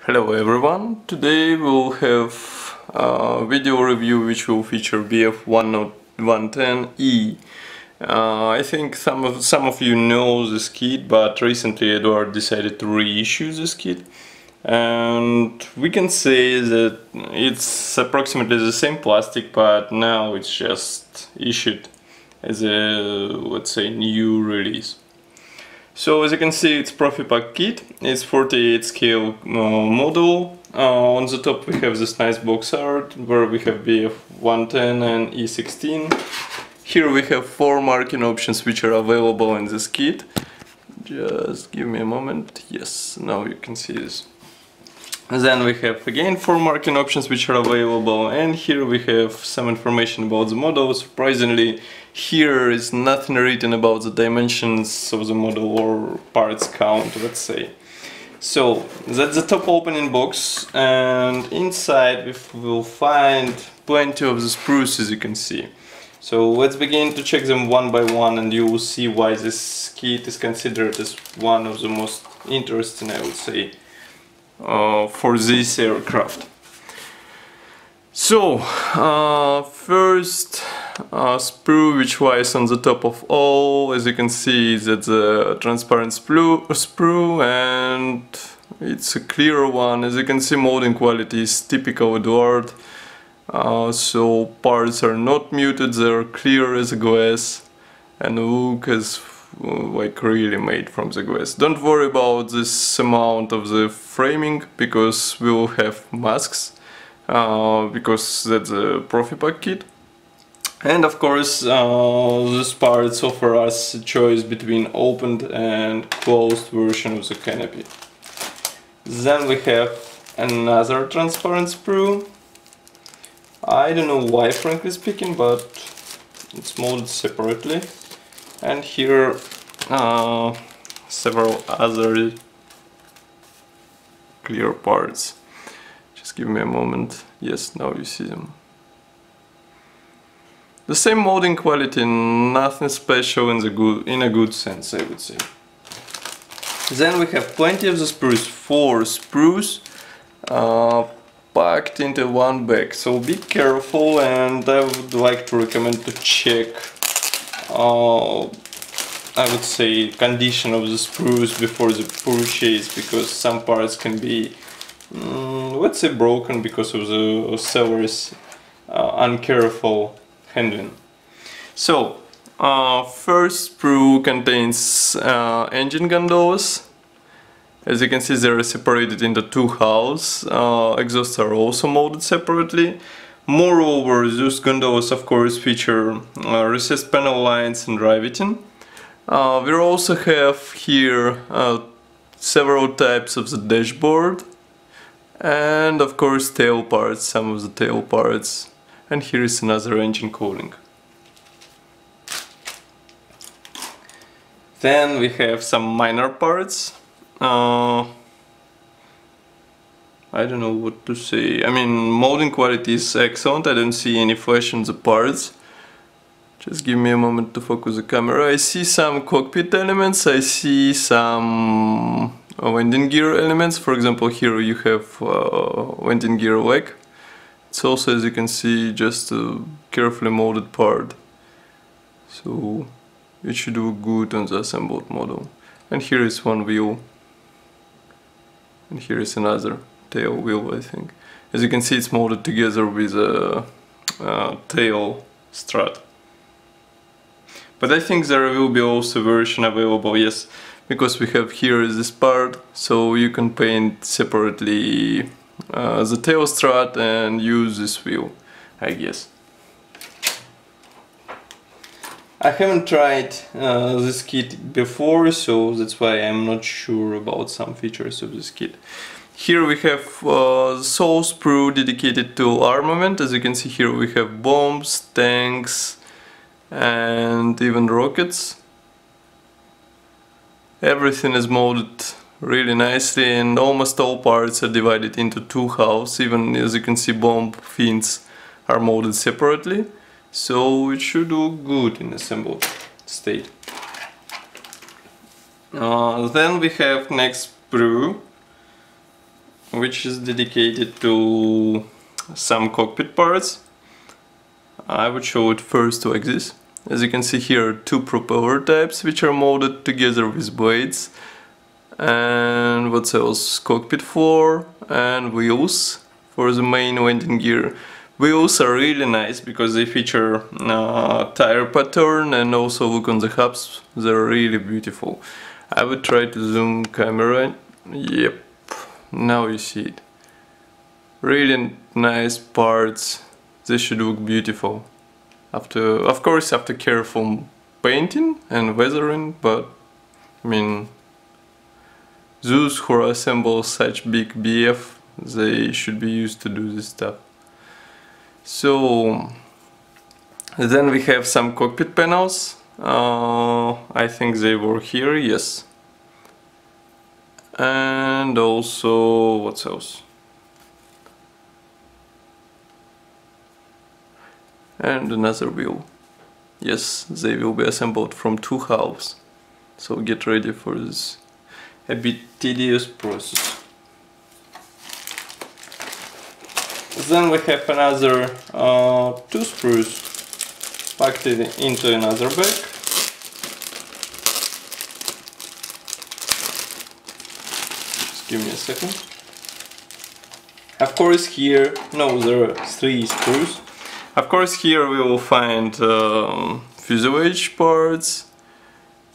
Hello everyone, today we'll have a video review which will feature BF110E. I think some of you know this kit, but recently Eduard decided to reissue this kit, and we can say that it's approximately the same plastic, but now it's just issued as a, let's say, new release. So as you can see, it's Profipack kit. It's 48 scale model. On the top we have this nice box art where we have BF110 and E16. Here we have 4 marking options which are available in this kit. Just give me a moment. Yes, now you can see this. Then we have again 4 marking options which are available, and here we have some information about the model. Surprisingly, here is nothing written about the dimensions of the model or parts count, let's say. So that's the top opening box, and inside we will find plenty of the sprues, as you can see. So let's begin to check them one by one, and you will see why this kit is considered as one of the most interesting, I would say, for this aircraft. So first sprue which lies on the top of all, as you can see, that's a transparent sprue, and it's a clear one. As you can see, molding quality is typical Eduard, so parts are not muted, they're clear as glass and look as like really made from the glass. Don't worry about this amount of the framing, because we will have masks, because that's a Profipack kit. And of course these parts offer us a choice between opened and closed version of the canopy. Then we have another transparent sprue. I don't know why, frankly speaking, but it's molded separately. And here several other clear parts. Just give me a moment. Yes, now you see them. The same molding quality, nothing special in a good sense, I would say. Then we have plenty of the sprues, 4 sprues packed into one bag. So be careful, and I would like to recommend to check, I would say, condition of the sprues before the purchase, because some parts can be, let's say, broken because of the seller's uncareful handling. So first sprue contains engine gondolas. As you can see, they are separated into 2 halves. Exhausts are also molded separately. Moreover, those gondolas of course feature recessed panel lines and riveting. We also have here several types of the dashboard, and of course tail parts, some of the tail parts. And here is another engine cooling. Then we have some minor parts. I don't know what to say. I mean, molding quality is excellent. I don't see any flash in the parts. Just give me a moment to focus the camera. I see some cockpit elements. I see some landing gear elements. For example, here you have landing gear leg. It's also, as you can see, just a carefully molded part, so it should look good on the assembled model. And here is one wheel, and here is another tail wheel, I think. As you can see, it's molded together with a tail strut. But I think there will be also a version available, yes, because we have here this part, so you can paint separately the tail strut and use this wheel, I guess. I haven't tried this kit before, so that's why I'm not sure about some features of this kit. Here we have the sole sprue dedicated to armament. As you can see, here we have bombs, tanks, and even rockets. Everything is molded really nicely, and almost all parts are divided into 2 halves. Even, as you can see, bomb fins are molded separately, so it should look good in assembled state. Then we have next sprue. which is dedicated to some cockpit parts. I would show it first like this. As you can see here, two propeller types which are molded together with blades. And what else? Cockpit floor and wheels for the main landing gear. Wheels are really nice because they feature tire pattern, and also look on the hubs, they're really beautiful. I would try to zoom camera. Yep, now you see it. Really nice parts. They should look beautiful. Of course, after careful painting and weathering, but I mean, those who assemble such big BF, they should be used to do this stuff. So then we have some cockpit panels. I think they were here, yes. And also, what else? And another wheel. Yes, they will be assembled from two halves. So get ready for this a bit tedious process. Then we have another two sprues packed into another bag. Just give me a second. Of course here, no, there are three sprues. Of course here we will find fuselage parts.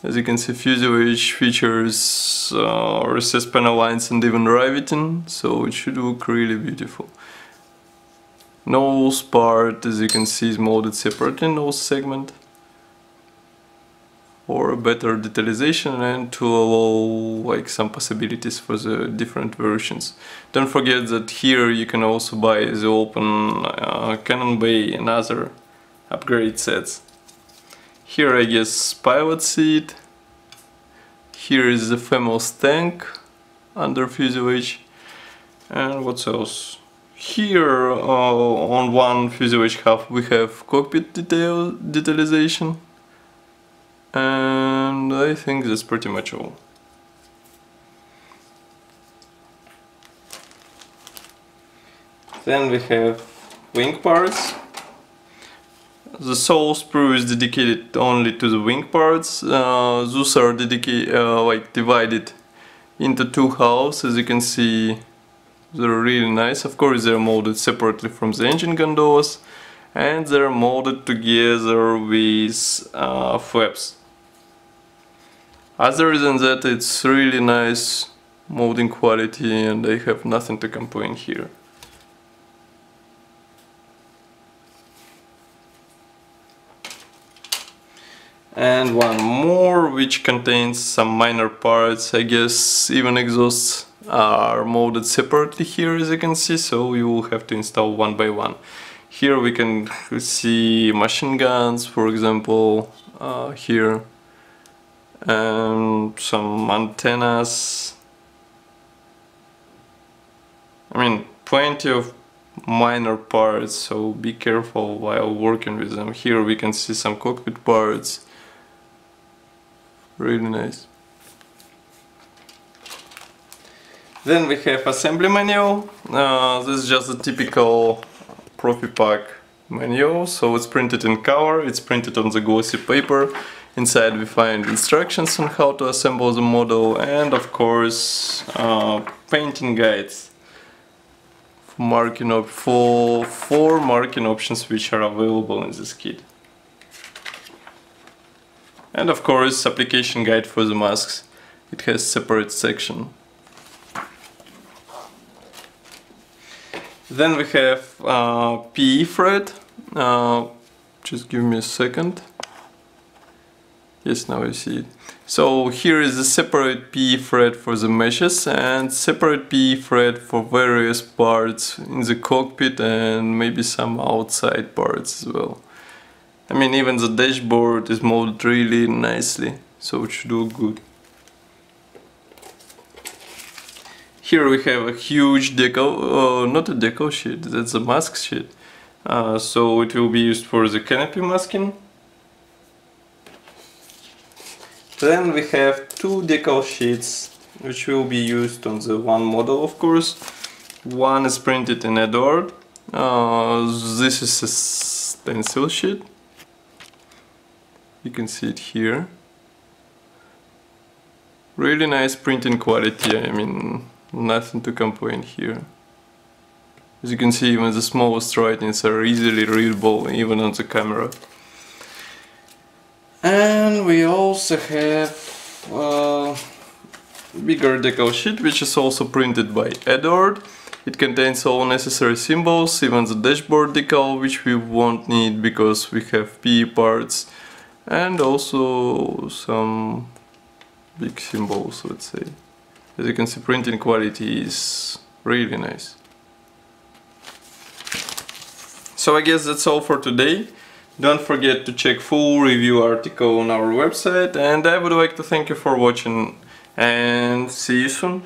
As you can see, fuselage features recessed panel lines and even riveting, so it should look really beautiful. Nose part, as you can see, is molded separately in nose segment for a better detalization and to allow like some possibilities for the different versions. Don't forget that here you can also buy the open cannon bay and other upgrade sets. Here I guess pilot seat. Here is the famous tank under fuselage. And what else? Here on one fuselage half we have cockpit detalization. And I think that's pretty much all. Then we have wing parts. The sole sprue is dedicated only to the wing parts. Those are divided into two halves. As you can see, they're really nice. Of course, they're molded separately from the engine gondolas, and they're molded together with flaps. Other than that, it's really nice molding quality, and I have nothing to complain here. And one more, which contains some minor parts. I guess even exhausts are molded separately here, as you can see, so you will have to install one by one. Here we can see machine guns, for example, here, and some antennas. I mean, plenty of minor parts, so be careful while working with them. Here we can see some cockpit parts. Really nice. Then we have assembly manual. This is just a typical Profipack manual, so it's printed in color, it's printed on the glossy paper. Inside we find instructions on how to assemble the model, and of course painting guides for four marking options which are available in this kit. And of course application guide for the masks. It has separate section. Then we have PE thread. Just give me a second. Yes, now you see it. So here is a separate PE thread for the meshes and separate PE thread for various parts in the cockpit and maybe some outside parts as well. I mean, even the dashboard is molded really nicely, so it should look good. Here we have a huge decal, not a decal sheet, that's a mask sheet. So it will be used for the canopy masking. Then we have two decal sheets, which will be used on the one model, of course. One is printed in Eduard. This is a stencil sheet. You can see it here. Really nice printing quality, I mean, nothing to complain here. As you can see, even the smallest writings are easily readable, even on the camera. And we also have bigger decal sheet, which is also printed by Eduard. It contains all necessary symbols, even the dashboard decal, which we won't need because we have PE parts, and also some big symbols, let's say. As you can see, printing quality is really nice. So I guess that's all for today. Don't forget to check full review article on our website, and I would like to thank you for watching and see you soon.